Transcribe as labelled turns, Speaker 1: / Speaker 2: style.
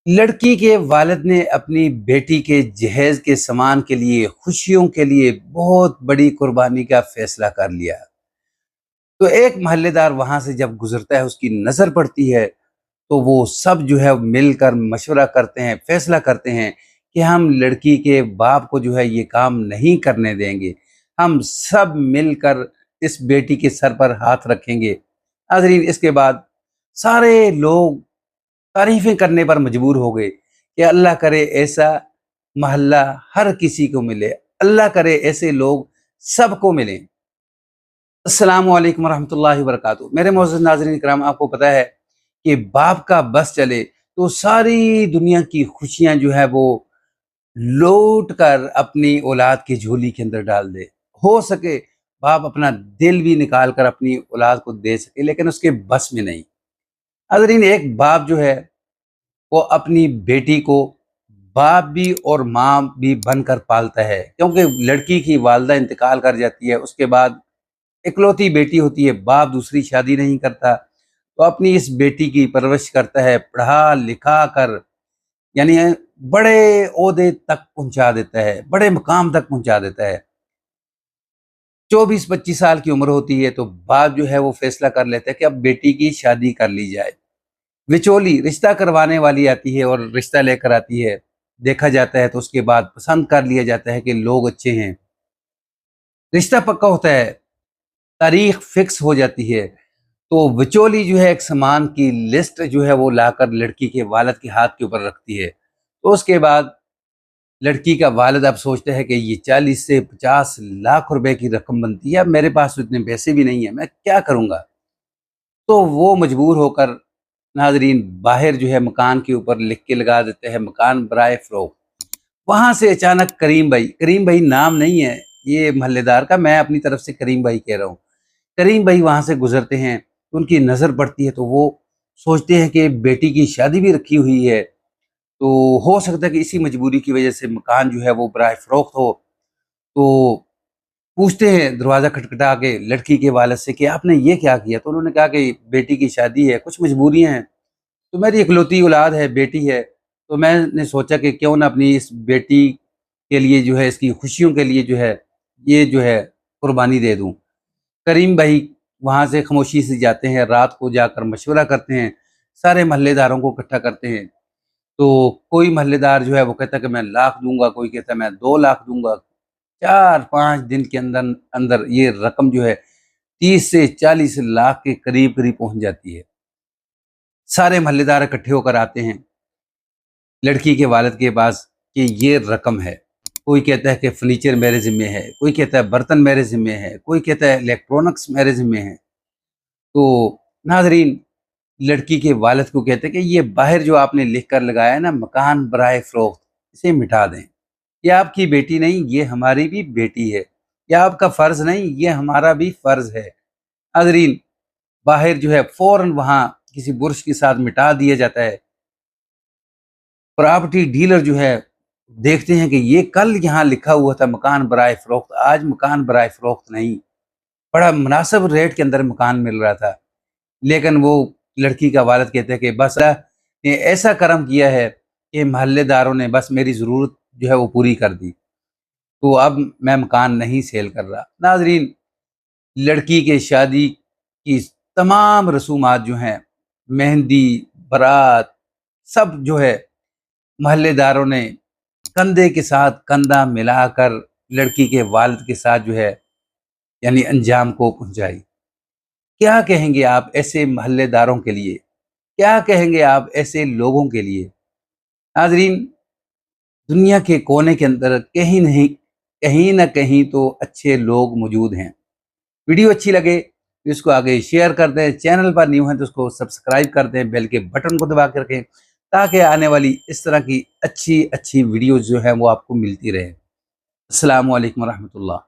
Speaker 1: لڑکی کے والد نے اپنی بیٹی کے جہیز کے سامان کے لیے، خوشیوں کے لیے بہت بڑی قربانی کا فیصلہ کر لیا۔ تو ایک محلے دار وہاں سے جب گزرتا ہے، اس کی نظر پڑتی ہے تو وہ سب جو ہے مل کر مشورہ کرتے ہیں، فیصلہ کرتے ہیں کہ ہم لڑکی کے باپ کو جو ہے یہ کام نہیں کرنے دیں گے، ہم سب مل کر اس بیٹی کے سر پر ہاتھ رکھیں گے۔ حاضرین، اس کے بعد سارے لوگ تعریفیں کرنے پر مجبور ہو گئے کہ اللہ کرے ایسا محلہ ہر کسی کو ملے، اللہ کرے ایسے لوگ سب کو ملیں۔ السلام علیکم ورحمۃ اللہ وبرکاتہ۔ میرے معزز ناظرین کرام، آپ کو پتہ ہے کہ باپ کا بس چلے تو ساری دنیا کی خوشیاں جو ہے وہ لوٹ کر اپنی اولاد کی جھولی کے اندر ڈال دے۔ ہو سکے باپ اپنا دل بھی نکال کر اپنی اولاد کو دے سکے، لیکن اس کے بس میں نہیں۔ حاضرین، ایک باپ جو ہے وہ اپنی بیٹی کو باپ بھی اور ماں بھی بن کر پالتا ہے، کیونکہ لڑکی کی والدہ انتقال کر جاتی ہے، اس کے بعد اکلوتی بیٹی ہوتی ہے، باپ دوسری شادی نہیں کرتا، تو اپنی اس بیٹی کی پرورش کرتا ہے، پڑھا لکھا کر یعنی بڑے عہدے تک پہنچا دیتا ہے، بڑے مقام تک پہنچا دیتا ہے۔ 24-25 سال کی عمر ہوتی ہے تو باپ جو ہے وہ فیصلہ کر لیتا ہے کہ اب بیٹی کی شادی کر لی جائے۔ وچولی رشتہ کروانے والی آتی ہے اور رشتہ لے کر آتی ہے، دیکھا جاتا ہے تو اس کے بعد پسند کر لیا جاتا ہے کہ لوگ اچھے ہیں، رشتہ پکا ہوتا ہے، تاریخ فکس ہو جاتی ہے، تو وچولی جو ہے ایک سامان کی لسٹ جو ہے وہ لا کر لڑکی کے والد کے ہاتھ کے اوپر رکھتی ہے۔ تو اس کے بعد لڑکی کا والد اب سوچتا ہے کہ یہ 40 سے 50 لاکھ روپے کی رقم بنتی ہے، اب میرے پاس تو اتنے پیسے بھی نہیں ہیں، میں کیا کروں گا؟ تو وہ مجبور ہو کر ناظرین باہر جو ہے مکان کے اوپر لکھ کے لگا دیتے ہیں مکان برائے فروخت۔ وہاں سے اچانک کریم بھائی نام نہیں ہے یہ محلے دار کا، میں اپنی طرف سے کریم بھائی کہہ رہا ہوں، کریم بھائی وہاں سے گزرتے ہیں، ان کی نظر پڑتی ہے تو وہ سوچتے ہیں کہ بیٹی کی شادی بھی رکھی ہوئی ہے، تو ہو سکتا ہے کہ اسی مجبوری کی وجہ سے مکان جو ہے وہ برائے فروخت ہو۔ تو پوچھتے ہیں دروازہ کھٹکھٹا کے لڑکی کے والد سے کہ آپ نے یہ کیا کیا؟ تو انہوں نے کہا کہ بیٹی کی شادی ہے، کچھ مجبوریاں ہیں، تو میری اکلوتی اولاد ہے، بیٹی ہے، تو میں نے سوچا کہ کیوں نہ اپنی اس بیٹی کے لیے جو ہے، اس کی خوشیوں کے لیے جو ہے یہ جو ہے قربانی دے دوں۔ کریم بھائی وہاں سے خاموشی سے جاتے ہیں، رات کو جا کر مشورہ کرتے ہیں، سارے محلے داروں کو اکٹھا کرتے ہیں، تو کوئی محلے دار جو ہے وہ کہتا ہے کہ میں 1,00,000 دوں گا، کوئی کہتا ہے میں 2,00,000 دوں گا۔ 4-5 دن کے اندر یہ رقم جو ہے 30 سے 40 لاکھ کے قریب پہنچ جاتی ہے۔ سارے محلے دار اکٹھے ہو کر آتے ہیں لڑکی کے والد کے پاس کہ یہ رقم ہے، کوئی کہتا ہے کہ فرنیچر میرے ذمہ ہے، کوئی کہتا ہے برتن میرے ذمہ ہے، کوئی کہتا ہے الیکٹرونکس میرے ذمہ ہے۔ تو ناظرین لڑکی کے والد کو کہتے ہیں کہ یہ باہر جو آپ نے لکھ کر لگایا ہے نا مکان برائے فروخت، اسے مٹا دیں، یہ آپ کی بیٹی نہیں، یہ ہماری بھی بیٹی ہے، یہ آپ کا فرض نہیں، یہ ہمارا بھی فرض ہے۔ حاضرین باہر جو ہے فوراً وہاں کسی برش کے ساتھ مٹا دیا جاتا ہے۔ پراپرٹی ڈیلر جو ہے دیکھتے ہیں کہ یہ کل یہاں لکھا ہوا تھا مکان برائے فروخت، آج مکان برائے فروخت نہیں، بڑا مناسب ریٹ کے اندر مکان مل رہا تھا، لیکن وہ لڑکی کا والد کہتے ہیں کہ بس نے ایسا کرم کیا ہے کہ محلے داروں نے بس میری ضرورت جو ہے وہ پوری کر دی، تو اب میں مکان نہیں سیل کر رہا۔ ناظرین لڑکی کے شادی کی تمام رسومات جو ہیں، مہندی، برات، سب جو ہے محلے داروں نے کندھے کے ساتھ کندھا ملا کر لڑکی کے والد کے ساتھ جو ہے یعنی انجام کو پہنچائی۔ کیا کہیں گے آپ ایسے محلے داروں کے لیے؟ کیا کہیں گے آپ ایسے لوگوں کے لیے؟ ناظرین دنیا کے کونے کے اندر کہیں نہ کہیں تو اچھے لوگ موجود ہیں۔ ویڈیو اچھی لگے تو اس کو آگے شیئر کر دیں، چینل پر نیو ہیں تو اس کو سبسکرائب کر دیں، بیل کے بٹن کو دبا کے رکھیں تاکہ آنے والی اس طرح کی اچھی ویڈیوز جو ہیں وہ آپ کو ملتی رہے۔ السلام علیکم ورحمۃ اللہ۔